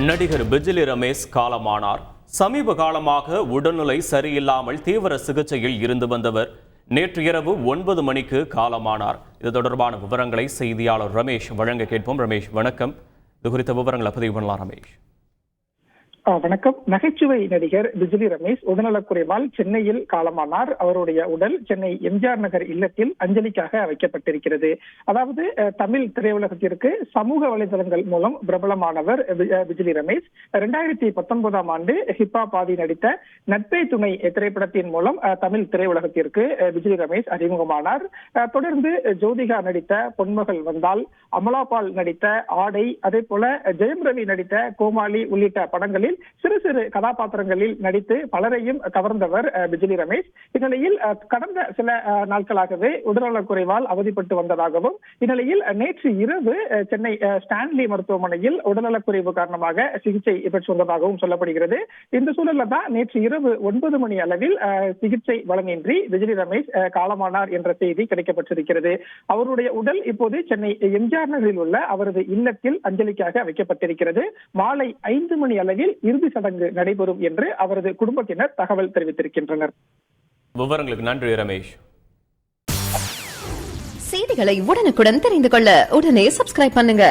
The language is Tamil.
நடிகர் பிஜிலி ரமேஷ் காலமானார். சமீப காலமாக உடல்நிலை சரியில்லாமல் தீவிர சிகிச்சையில் இருந்து வந்தவர் நேற்று இரவு 9 மணிக்கு காலமானார். இது தொடர்பான விவரங்களை செய்தியாளர் ரமேஷ் வழங்க கேட்போம். ரமேஷ் வணக்கம். இது குறித்த விவரங்களை பதிவு பண்ணலாம். ரமேஷ் வணக்கம். நகைச்சுவை நடிகர் பிஜிலி ரமேஷ் உடல்நலக்குறைவால் சென்னையில் காலமானார். அவருடைய உடல் சென்னை எம்ஜிஆர் நகர் இல்லத்தில் அஞ்சலிக்காக வைக்கப்பட்டிருக்கிறது. அதாவது தமிழ் திரையுலகத்திற்கு சமூக வலைதளங்கள் மூலம் பிரபலமானவர் பிஜிலி ரமேஷ். 2019ஆம் ஆண்டு ஹிப்பா பாதி நடித்த நட்பே துணை திரைப்படத்தின் மூலம் தமிழ் திரையுலகத்திற்கு பிஜிலி ரமேஷ் அறிமுகமானார். தொடர்ந்து ஜோதிகா நடித்த பொன்மகள் வந்தால், அமலாபால் நடித்த ஆடை, அதே போல ஜெயம் ரவி நடித்த கோமாளி உள்ளிட்ட படங்களில் சிறு சிறு கதாபாத்திரங்களில் நடித்து பலரையும் கவர்ந்தவர் பிஜிலி ரமேஷ். இந்நிலையில் கடந்த சில நாட்களாகவே உடல்நலக்குறைவால் அவதிப்பட்டு வந்ததாகவும், இந்நிலையில் நேற்று இரவு சென்னை ஸ்டான்லி மருத்துவமனையில் உடல்நலக்குறைவு காரணமாக சிகிச்சை பெற்று வந்ததாகவும் சொல்லப்படுகிறது. இந்த சூழல்ல தான் நேற்று இரவு 9 மணி அளவில் சிகிச்சை பலனின்றி பிஜிலி ரமேஷ் காலமானார் என்ற செய்தி கிடைக்கப்பட்டிருக்கிறது. அவருடைய உடல் இப்போது சென்னை எம்ஜிஆர் நகரில் உள்ள அவரது இல்லத்தில் அஞ்சலிக்காக வைக்கப்பட்டிருக்கிறது. மாலை 5 மணி அளவில் இறுதி சடங்கு நடைபெறும் என்று அவரது குடும்பத்தினர் தகவல் தெரிவித்திருக்கின்றனர். விவரங்களுக்கு நன்றி ரமேஷ். செய்திகளை உடனுக்குடன் தெரிந்து கொள்ள உடனே சப்ஸ்கிரைப் பண்ணுங்க.